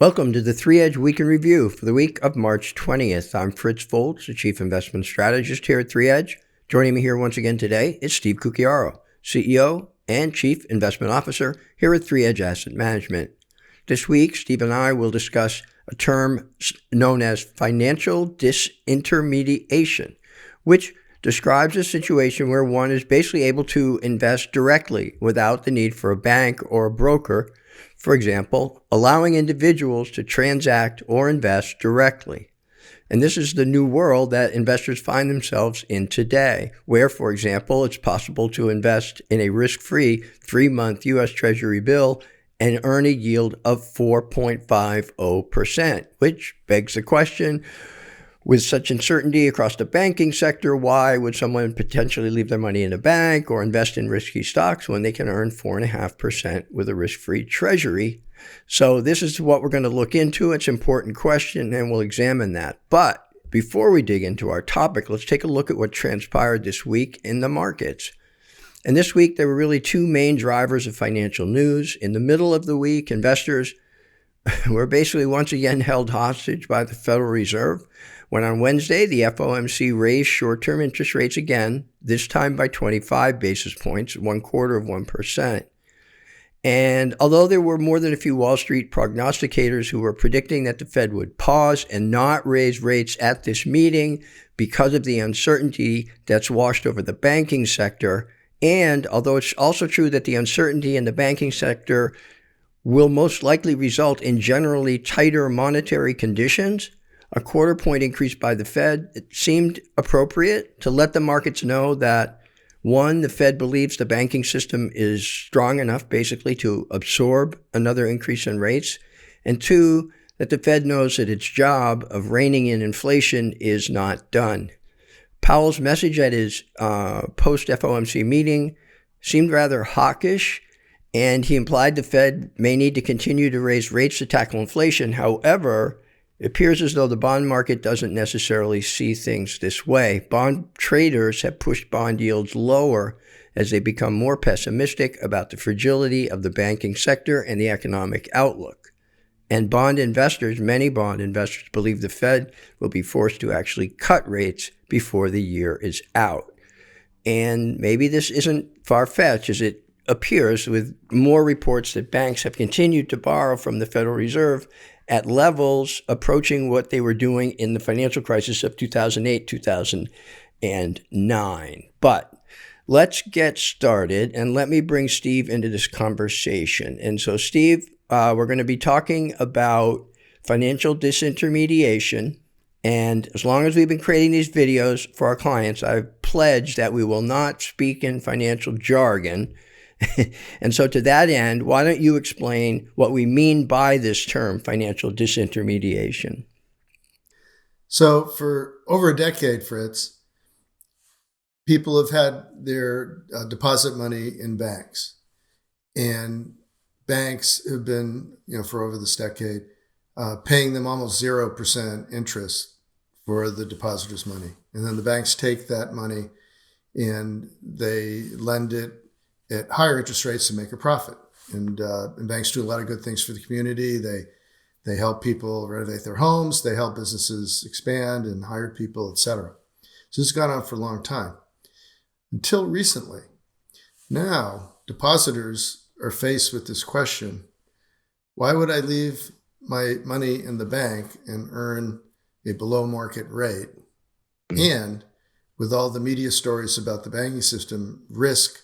Welcome to the Three Edge Week in Review for the week of March 20th. I'm Fritz Foltz, the Chief Investment Strategist here at Three Edge. Joining me here once again today is Steve Cucchiaro, CEO and Chief Investment Officer here at Three Edge Asset Management. This week, Steve and I will discuss a term known as financial disintermediation, which describes a situation where one is basically able to invest directly without the need for a bank or a broker. For example, allowing individuals to transact or invest directly. And this is the new world that investors find themselves in today, where, for example, it's possible to invest in a risk-free 3-month U.S. Treasury bill and earn a yield of 4.50%, which begs the question, with such uncertainty across the banking sector, why would someone potentially leave their money in a bank or invest in risky stocks when they can earn 4.5% with a risk-free treasury? So this is what we're going to look into. It's an important question, and we'll examine that. But before we dig into our topic, let's take a look at what transpired this week in the markets. And this week, there were really two main drivers of financial news. In the middle of the week, investors were basically once again held hostage by the Federal Reserve, when on Wednesday, the FOMC raised short-term interest rates again, this time by 25 basis points, 0.25%. And although there were more than a few Wall Street prognosticators who were predicting that the Fed would pause and not raise rates at this meeting because of the uncertainty that's washed over the banking sector, and although it's also true that the uncertainty in the banking sector will most likely result in generally tighter monetary conditions, a quarter-point increase by the Fed, it seemed appropriate to let the markets know that, one, the Fed believes the banking system is strong enough basically to absorb another increase in rates, and two, that the Fed knows that its job of reining in inflation is not done. Powell's message at his post-FOMC meeting seemed rather hawkish, and he implied the Fed may need to continue to raise rates to tackle inflation. However, it appears as though the bond market doesn't necessarily see things this way. Bond traders have pushed bond yields lower as they become more pessimistic about the fragility of the banking sector and the economic outlook. And many bond investors believe the Fed will be forced to actually cut rates before the year is out. And maybe this isn't far-fetched as it appears, with more reports that banks have continued to borrow from the Federal Reserve at levels approaching what they were doing in the financial crisis of 2008, 2009. But let's get started, and let me bring Steve into this conversation. And so, Steve, we're going to be talking about financial disintermediation. And as long as we've been creating these videos for our clients, I've pledged that we will not speak in financial jargon. And so to that end, why don't you explain what we mean by this term, financial disintermediation? So for over a decade, Fritz, people have had their deposit money in banks. And banks have been, for over this decade, paying them almost 0% interest for the depositors' money. And then the banks take that money and they lend it at higher interest rates to make a profit. And banks do a lot of good things for the community. They help people renovate their homes. They help businesses expand and hire people, et cetera. So this has gone on for a long time until recently. Now, depositors are faced with this question: why would I leave my money in the bank and earn a below market rate? And with all the media stories about the banking system, risk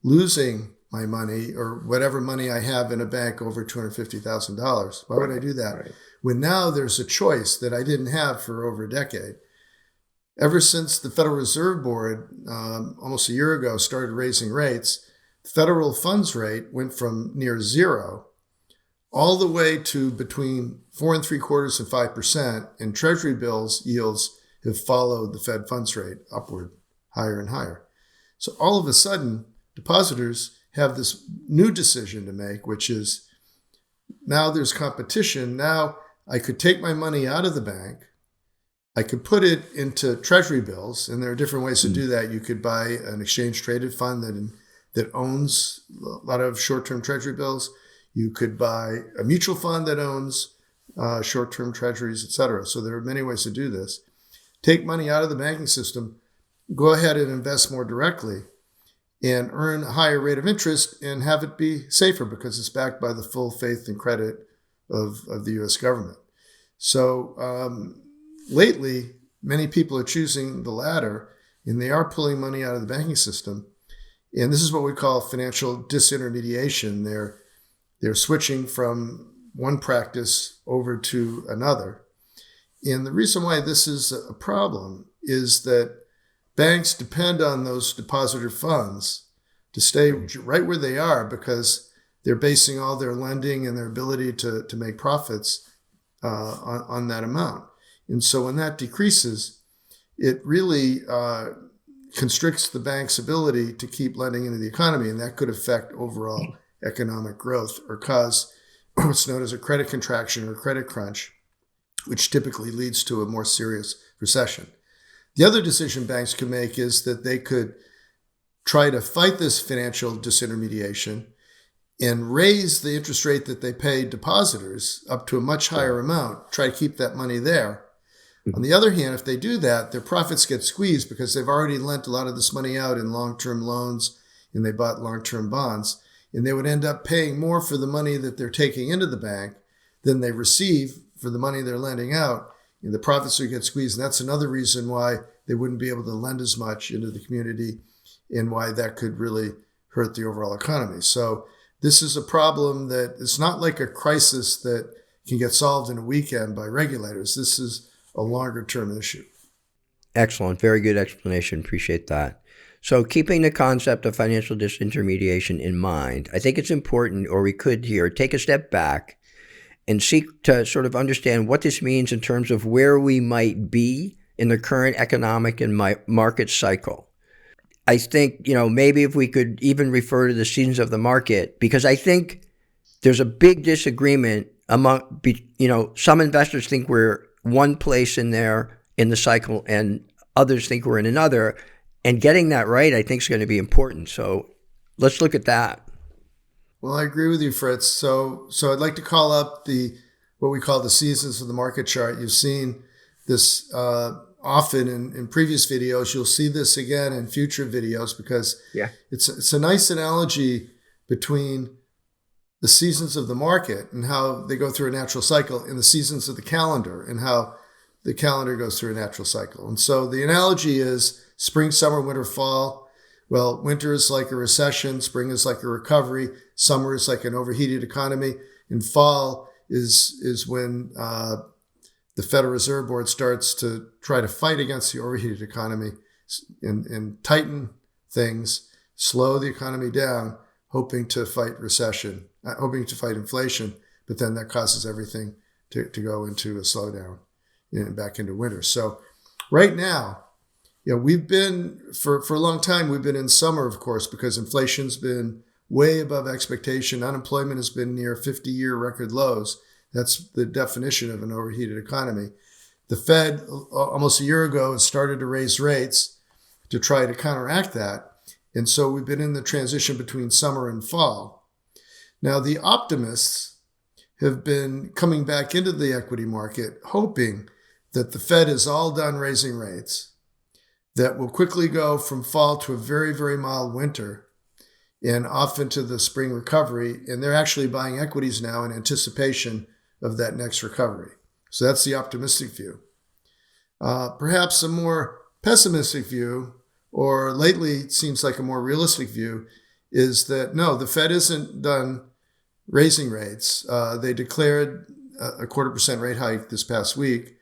losing my money or whatever money I have in a bank over $250,000. Why would I do that? Right. When now there's a choice that I didn't have for over a decade. Ever since the Federal Reserve Board, almost a year ago, started raising rates, the federal funds rate went from near zero all the way to between 4.75% and 5%, and Treasury bills yields have followed the Fed funds rate upward, higher and higher. So all of a sudden, depositors have this new decision to make, which is now there's competition. Now I could take my money out of the bank. I could put it into Treasury bills, and there are different ways to do that. You could buy an exchange-traded fund that owns a lot of short-term Treasury bills. You could buy a mutual fund that owns short-term treasuries, etc. So there are many ways to do this. Take money out of the banking system, go ahead and invest more directly, and earn a higher rate of interest and have it be safer because it's backed by the full faith and credit of the U.S. government. So lately, many people are choosing the latter, and they are pulling money out of the banking system. And this is what we call financial disintermediation. They're switching from one practice over to another. And the reason why this is a problem is that banks depend on those depositor funds to stay right where they are because they're basing all their lending and their ability to make profits on that amount. And so when that decreases, it really constricts the bank's ability to keep lending into the economy, and that could affect overall economic growth or cause what's known as a credit contraction or credit crunch, which typically leads to a more serious recession. The other decision banks could make is that they could try to fight this financial disintermediation and raise the interest rate that they pay depositors up to a much higher amount, try to keep that money there. On the other hand, if they do that, their profits get squeezed because they've already lent a lot of this money out in long-term loans and they bought long-term bonds. And they would end up paying more for the money that they're taking into the bank than they receive for the money they're lending out. And the profits would get squeezed. And that's another reason why they wouldn't be able to lend as much into the community and why that could really hurt the overall economy. So this is a problem that it's not like a crisis that can get solved in a weekend by regulators. This is a longer term issue. Excellent. Very good explanation. Appreciate that. So keeping the concept of financial disintermediation in mind, I think it's important, or we could here, take a step back and seek to sort of understand what this means in terms of where we might be in the current economic and market cycle. I think, maybe if we could even refer to the seasons of the market, because I think there's a big disagreement among, some investors think we're one place in the cycle and others think we're in another. And getting that right, I think, is going to be important. So let's look at that. Well, I agree with you, Fritz. So I'd like to call up what we call the seasons of the market chart. You've seen this often in previous videos. You'll see this again in future videos because it's a nice analogy between the seasons of the market and how they go through a natural cycle and the seasons of the calendar and how the calendar goes through a natural cycle. And so the analogy is spring, summer, winter, fall. Well, winter is like a recession. Spring is like a recovery. Summer is like an overheated economy. And fall is when the Federal Reserve Board starts to try to fight against the overheated economy and tighten things, slow the economy down, hoping to fight recession, hoping to fight inflation. But then that causes everything to go into a slowdown and back into winter. So right now, we've been, for a long time, we've been in summer, of course, because inflation's been way above expectation. Unemployment has been near 50-year record lows. That's the definition of an overheated economy. The Fed, almost a year ago, has started to raise rates to try to counteract that. And so we've been in the transition between summer and fall. Now, the optimists have been coming back into the equity market, hoping that the Fed is all done raising rates, that will quickly go from fall to a very, very mild winter and off into the spring recovery. And they're actually buying equities now in anticipation of that next recovery. So that's the optimistic view. Perhaps a more pessimistic view, or lately it seems like a more realistic view, is that no, the Fed isn't done raising rates. They declared a 0.25% rate hike this past week.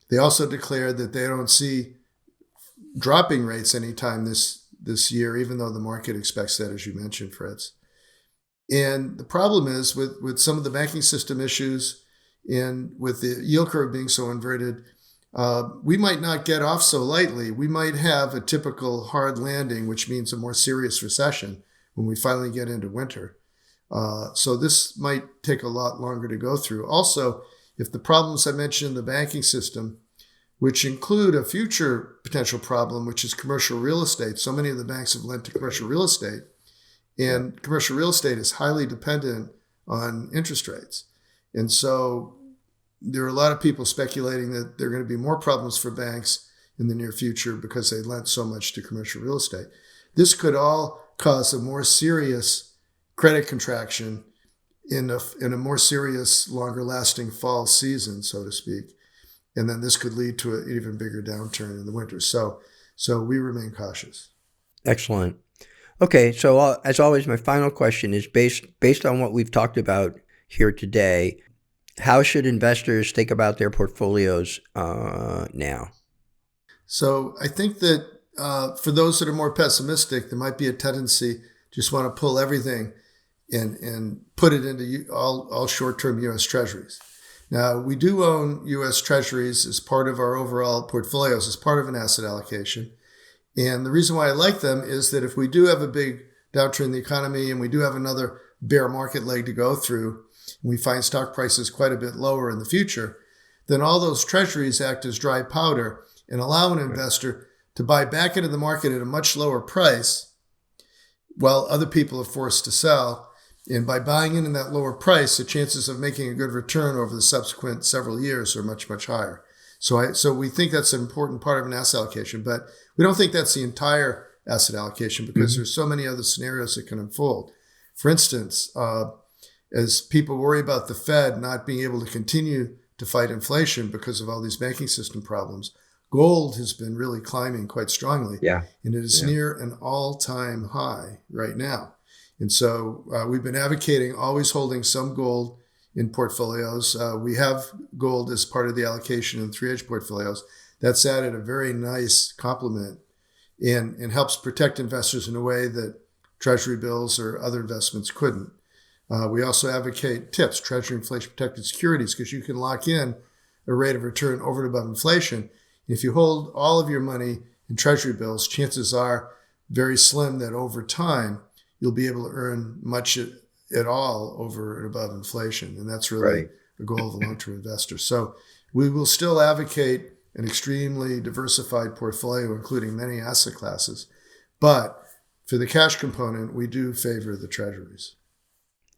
They also declared that they don't see dropping rates anytime this year, even though the market expects that, as you mentioned, Fritz. And the problem is with some of the banking system issues and with the yield curve being so inverted, we might not get off so lightly. We might have a typical hard landing, which means a more serious recession when we finally get into winter. So this might take a lot longer to go through. Also, if the problems I mentioned in the banking system, which include a future potential problem, which is commercial real estate. So many of the banks have lent to commercial real estate, and commercial real estate is highly dependent on interest rates. And so there are a lot of people speculating that there are going to be more problems for banks in the near future because they lent so much to commercial real estate. This could all cause a more serious credit contraction in a more serious, longer-lasting fall season, so to speak. And then this could lead to an even bigger downturn in the winter. So we remain cautious. Excellent. Okay, so as always, my final question is based on what we've talked about here today. How should investors think about their portfolios now? So I think that for those that are more pessimistic, there might be a tendency just want to pull everything and put it into all short-term U.S. Treasuries. Now, we do own U.S. Treasuries as part of our overall portfolios, as part of an asset allocation. And the reason why I like them is that if we do have a big downturn in the economy and we do have another bear market leg to go through, and we find stock prices quite a bit lower in the future, then all those treasuries act as dry powder and allow an investor to buy back into the market at a much lower price while other people are forced to sell. And by buying in that lower price, the chances of making a good return over the subsequent several years are much, much higher. So we think that's an important part of an asset allocation, but we don't think that's the entire asset allocation because there's so many other scenarios that can unfold. For instance, as people worry about the Fed not being able to continue to fight inflation because of all these banking system problems, gold has been really climbing quite strongly. Yeah. And it is near an all-time high right now. And so we've been advocating always holding some gold in portfolios. We have gold as part of the allocation in 3Edge portfolios. That's added a very nice complement and helps protect investors in a way that Treasury bills or other investments couldn't. We also advocate TIPS, Treasury Inflation Protected Securities, because you can lock in a rate of return over and above inflation. If you hold all of your money in Treasury bills, chances are very slim that over time, you'll be able to earn much at all over and above inflation. And that's really the goal of a long-term investor. So we will still advocate an extremely diversified portfolio, including many asset classes. But for the cash component, we do favor the treasuries.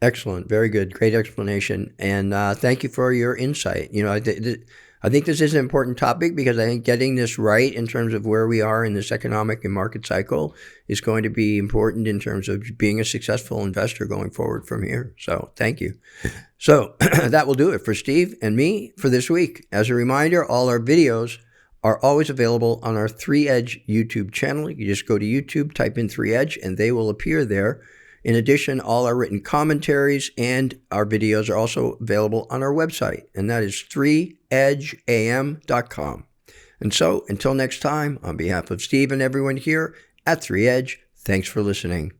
Excellent. Very good. Great explanation. And thank you for your insight. I think this is an important topic because I think getting this right in terms of where we are in this economic and market cycle is going to be important in terms of being a successful investor going forward from here. So thank you. So that will do it for Steve and me for this week. As a reminder, all our videos are always available on our 3Edge YouTube channel. You just go to YouTube, type in 3Edge, and they will appear there. In addition, all our written commentaries and our videos are also available on our website, and that is 3edgeam.com. And so, until next time, on behalf of Steve and everyone here at 3Edge, thanks for listening.